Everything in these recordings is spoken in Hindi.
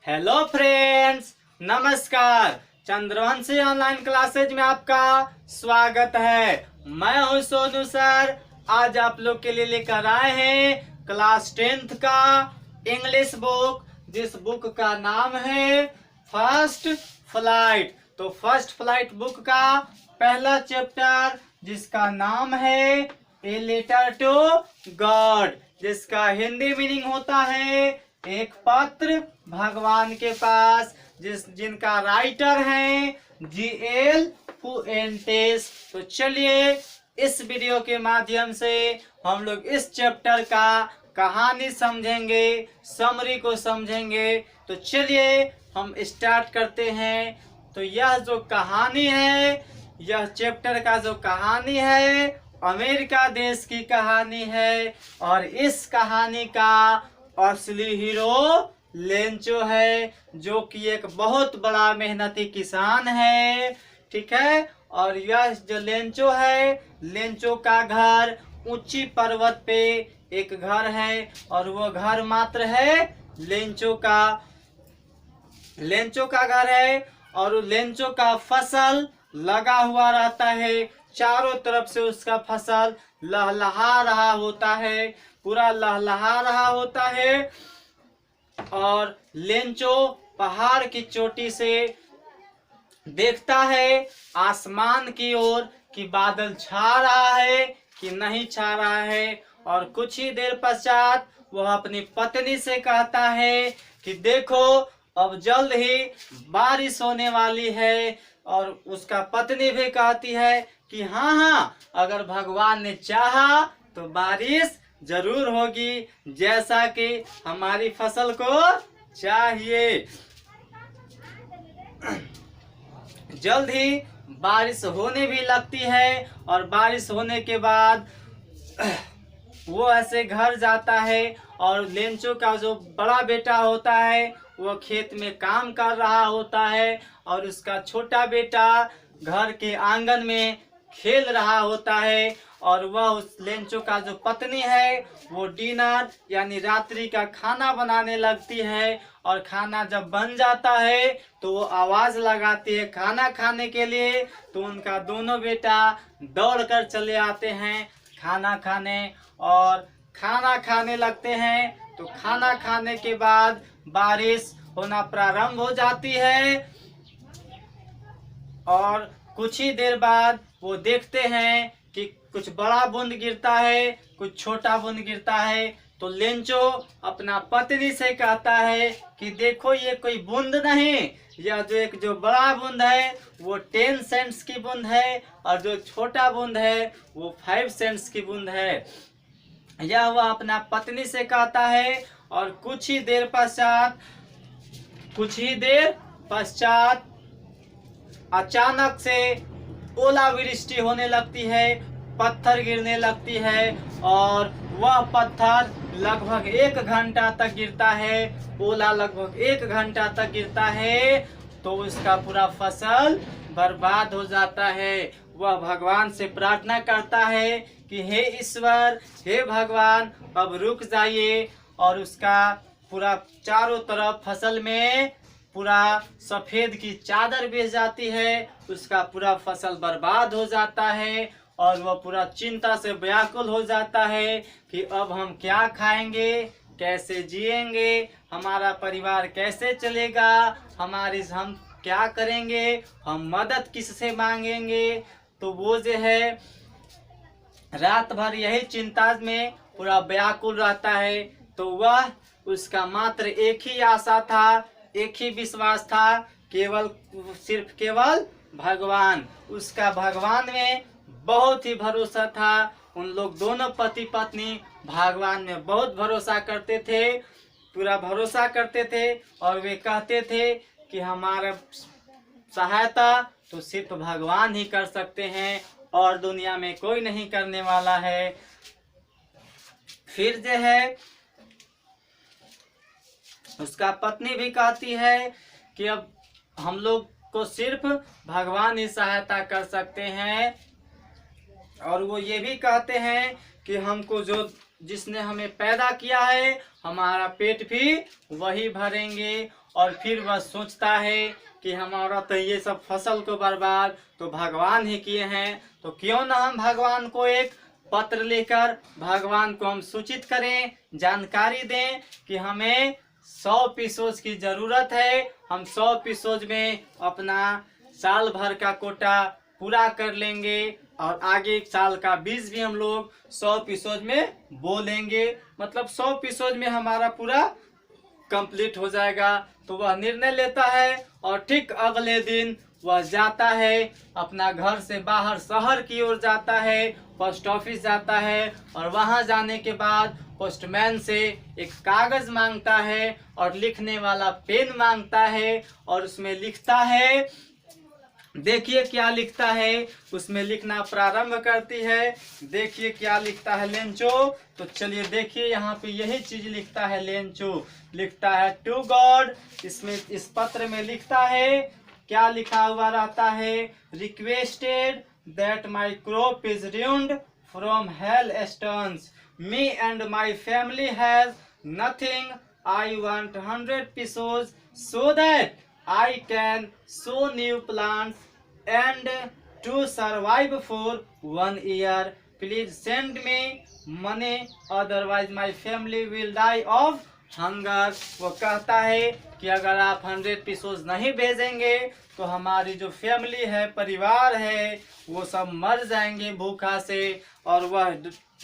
हेलो फ्रेंड्स, नमस्कार। चंद्रवंशी ऑनलाइन क्लासेज में आपका स्वागत है। मैं हूं सोनू सर। आज आप लोग के लिए लेकर आए हैं क्लास 10th का इंग्लिश बुक, जिस बुक का नाम है फर्स्ट फ्लाइट। तो फर्स्ट फ्लाइट बुक का पहला चैप्टर, जिसका नाम है ए लेटर टू गॉड, जिसका हिंदी मीनिंग होता है एक पत्र भगवान के पास, जिनका राइटर है G.L. फुएंटेस। तो चलिए इस वीडियो के माध्यम से हम लोग इस चैप्टर का कहानी समझेंगे, समरी को समझेंगे। तो चलिए हम स्टार्ट करते हैं। तो यह जो कहानी है, यह चैप्टर का जो कहानी है, अमेरिका देश की कहानी है। और इस कहानी का असली हीरो लेंचो है, जो कि एक बहुत बड़ा मेहनती किसान है। ठीक है। और यह जो लेंचो है, लेंचो का घर ऊंची पर्वत पे एक घर है, और वो घर मात्र है लेंचो का घर है। और लेंचो का फसल लगा हुआ रहता है, चारों तरफ से उसका फसल लहलहा रहा होता है, पूरा लहलहा रहा होता है। और लेंचो पहाड़ की चोटी से देखता है आसमान की ओर कि बादल छा रहा है कि नहीं छा रहा है। और कुछ ही देर पश्चात वह अपनी पत्नी से कहता है कि देखो, अब जल्द ही बारिश होने वाली है। और उसका पत्नी भी कहती है कि हाँ हाँ, अगर भगवान ने चाहा तो बारिश जरूर होगी, जैसा कि हमारी फसल को चाहिए। जल्द ही बारिश होने भी लगती है। और बारिश होने के बाद वो ऐसे घर जाता है, और लेंचो का जो बड़ा बेटा होता है वो खेत में काम कर रहा होता है, और उसका छोटा बेटा घर के आंगन में खेल रहा होता है। और वह उस लेंचो का जो पत्नी है वो डिनर यानी रात्रि का खाना बनाने लगती है। और खाना जब बन जाता है तो वो आवाज लगाती है खाना खाने के लिए। तो उनका दोनों बेटा दौड़कर चले आते हैं खाना खाने, और खाना खाने लगते हैं। तो खाना खाने के बाद बारिश होना प्रारंभ हो जाती है। और कुछ ही देर बाद वो देखते हैं कि कुछ बड़ा बूंद गिरता है, कुछ छोटा बूंद गिरता है। तो लेंचो अपना पत्नी से कहता है कि देखो, ये कोई बूंद नहीं, यह जो बड़ा बूंद है वो 10 सेंट्स की बूंद है, और जो छोटा बूंद है वो 5 सेंट्स की बूंद है। यह वह अपना पत्नी से कहता है। और कुछ ही देर पश्चात अचानक से ओलावृष्टि होने लगती है, पत्थर गिरने लगती है। और वह पत्थर लगभग 1 घंटा तक गिरता है, ओला लगभग 1 घंटा तक गिरता है। तो उसका पूरा फसल बर्बाद हो जाता है। वह भगवान से प्रार्थना करता है कि हे ईश्वर, हे भगवान, अब रुक जाइए। और उसका पूरा चारों तरफ फसल में पूरा सफेद की चादर बिछ जाती है, उसका पूरा फसल बर्बाद हो जाता है। और वह पूरा चिंता से व्याकुल हो जाता है कि अब हम क्या खाएंगे, कैसे जिएंगे, हमारा परिवार कैसे चलेगा, हम क्या करेंगे, हम मदद किससे मांगेंगे। तो वो जो है रात भर यही चिंता में पूरा व्याकुल रहता है। तो वह उसका मात्र एक ही आशा था, एक ही विश्वास था, केवल भगवान। उसका भगवान में बहुत ही भरोसा था। उन लोग दोनों पति पत्नी भगवान में बहुत भरोसा करते थे, पूरा भरोसा करते थे। और वे कहते थे कि हमारा सहायता तो सिर्फ भगवान ही कर सकते हैं, और दुनिया में कोई नहीं करने वाला है। फिर जो है उसका पत्नी भी कहती है कि अब हम लोग को सिर्फ भगवान ही सहायता कर सकते हैं। और वो ये भी कहते हैं कि हमको जिसने हमें पैदा किया है, हमारा पेट भी वही भरेंगे। और फिर वह सोचता है कि हमारा तो ये सब फसल को बर्बाद तो भगवान ही किए हैं, तो क्यों ना हम भगवान को एक पत्र लिखकर भगवान को हम सूचित करें, जानकारी दें कि हमें 100 की जरूरत है, हम 100 में अपना साल भर का कोटा पूरा कर लेंगे और आगे एक साल का बीज भी हम लोग 100 में बो लेंगे, मतलब 100 में हमारा पूरा कंप्लीट हो जाएगा। तो वह निर्णय लेता है और ठीक अगले दिन वह जाता है, अपना घर से बाहर शहर की ओर जाता है, पोस्ट ऑफिस जाता है और वहां जाने के बाद पोस्टमैन से एक कागज मांगता है और लिखने वाला पेन मांगता है और उसमें लिखता है, देखिए क्या लिखता है, उसमें लिखना प्रारंभ करती है। देखिए क्या लिखता है लेंचो, तो चलिए देखिए यहाँ पे यही चीज लिखता है लेंचो, लिखता है टू गॉड। इसमें इस पत्र में लिखता है, क्या लिखा हुआ रहता है, requested that my crop is ruined from hail stones, me and my family has nothing, I want 100 pesos so that I can sow new plants and to survive for 1 year. Please send me money, otherwise my family will die of hunger. वो कहता है कि अगर आप 100 pesos नहीं भेजेंगे तो हमारी जो फैमिली है, परिवार है, वो सब मर जाएंगे भूखा से। और वह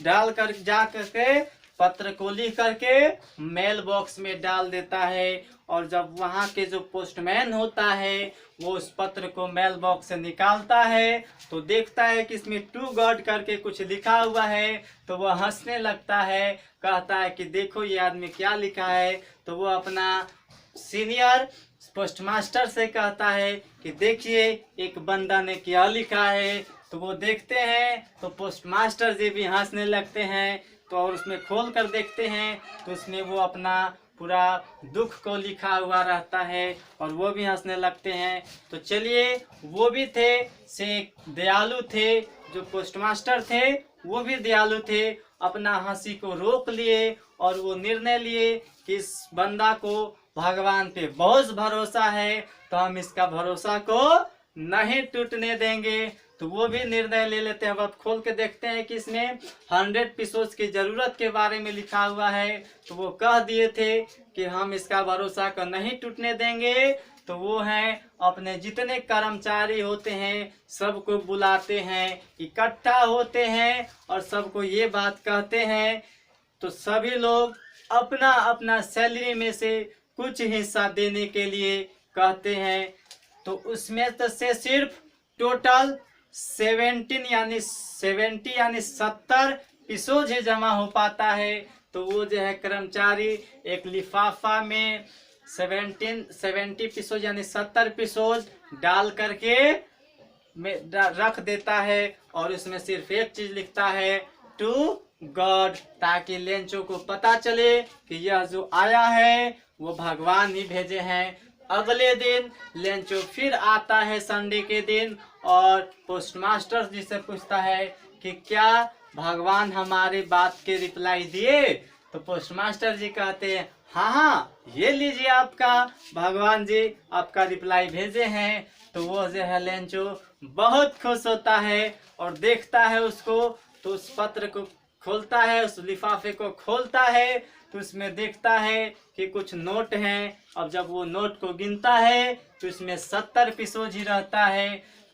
डाल कर जा करके पत्र को लिख करके मेल बॉक्स में डाल देता है। और जब वहाँ के जो पोस्टमैन होता है वो उस पत्र को मेल बॉक्स से निकालता है तो देखता है कि इसमें टू गॉड करके कुछ लिखा हुआ है, तो वह हंसने लगता है, कहता है कि देखो ये आदमी क्या लिखा है। तो वो अपना सीनियर पोस्टमास्टर से कहता है कि देखिए एक बंदा ने क्या लिखा है। तो वो देखते हैं तो पोस्टमास्टर जी भी हंसने लगते हैं। तो और उसमें खोल कर देखते हैं तो उसमें वो अपना पूरा दुख को लिखा हुआ रहता है और वो भी हंसने लगते हैं। तो चलिए वो भी थे से दयालु थे, जो पोस्टमास्टर थे वो भी दयालु थे, अपना हंसी को रोक लिए और वो निर्णय लिए कि इस बंदा को भगवान पे बहुत भरोसा है तो हम इसका भरोसा को नहीं टूटने देंगे। तो वो भी निर्णय ले लेते हैं। अब खोल के देखते हैं कि इसमें 100 pesos की जरूरत के बारे में लिखा हुआ है। तो वो कह दिए थे कि हम इसका भरोसा को नहीं टूटने देंगे। तो वो हैं अपने जितने कर्मचारी होते हैं सबको बुलाते हैं, इकट्ठा होते हैं और सबको ये बात कहते हैं। तो सभी लोग अपना अपना सैलरी में से कुछ हिस्सा देने के लिए कहते हैं। तो उसमें तो से सिर्फ टोटल 70 यानी 70 pesos ही जमा हो पाता है। तो वो जो है कर्मचारी एक लिफाफा में 70 pesos यानी 70 pesos डाल करके में रख देता है और उसमें सिर्फ एक चीज लिखता है टू गॉड, ताकि लेंचो को पता चले कि यह जो आया है वो भगवान ही भेजे हैं। अगले दिन लेंचो फिर आता है संडे के दिन और पोस्टमास्टर जी से पूछता है कि क्या भगवान हमारे बात के रिप्लाई दिए। तो पोस्टमास्टर जी कहते हैं हाँ हाँ ये लीजिए आपका, भगवान जी आपका रिप्लाई भेजे हैं। तो वो जो है लेंचो बहुत खुश होता है और देखता है उसको। तो उस पत्र को खोलता है, उस लिफाफे को खोलता है तो उसमें देखता है कि कुछ नोट हैं। अब जब वो नोट को गिनता है तो इसमें 70 pesos ही रहता है।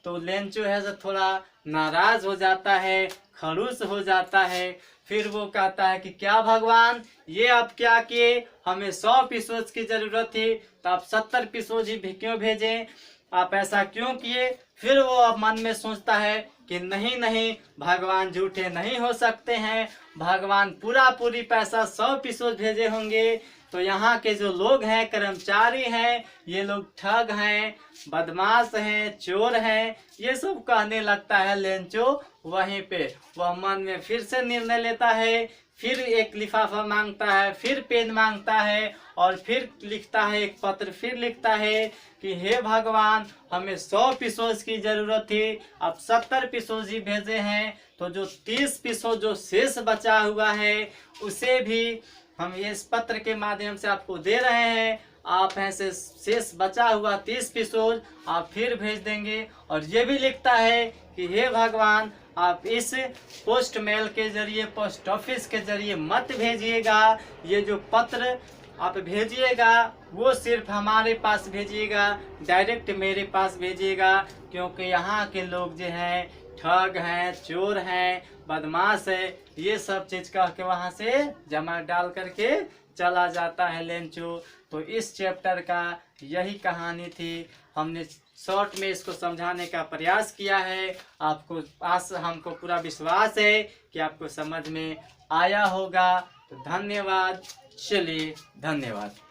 तो लेंचो है जो थोड़ा नाराज हो जाता है, खड़ूस हो जाता है। फिर वो कहता है कि क्या भगवान ये आप क्या किए, हमें 100 pesos की जरूरत थी तो आप 70 pesos ही क्यों भेजें, आप ऐसा क्यों किए। फिर वो अब मन में सोचता है कि नहीं नहीं भगवान झूठे नहीं हो सकते हैं, भगवान पूरी पैसा 100 pesos भेजे होंगे। तो यहाँ के जो लोग हैं, कर्मचारी हैं, ये लोग ठग हैं, बदमाश हैं, चोर हैं, ये सब कहने लगता है लेंचो। वहीं पे वह मन में फिर से निर्णय लेता है, फिर एक लिफाफा मांगता है, फिर पेन मांगता है और फिर लिखता है एक पत्र, फिर लिखता है कि हे भगवान हमें 100 pesos की जरूरत थी, अब 70 pesos ही भेजे हैं। तो जो 30 pesos जो शेष बचा हुआ है उसे भी हम ये इस पत्र के माध्यम से आपको दे रहे हैं। आप ऐसे शेष बचा हुआ 30 एपिसोड आप फिर भेज देंगे। और ये भी लिखता है कि हे भगवान, आप इस पोस्ट मेल के जरिए, पोस्ट ऑफिस के जरिए मत भेजिएगा। ये जो पत्र आप भेजिएगा वो सिर्फ हमारे पास भेजिएगा, डायरेक्ट मेरे पास भेजिएगा, क्योंकि यहाँ के लोग जो हैं ठग हैं, चोर हैं, बदमाश है, ये सब चीज कह के वहाँ से जमा डाल करके चला जाता है लेंचो। तो इस चैप्टर का यही कहानी थी। हमने शॉर्ट में इसको समझाने का प्रयास किया है। आपको हमको पूरा विश्वास है कि आपको समझ में आया होगा। तो धन्यवाद। चलिए, धन्यवाद।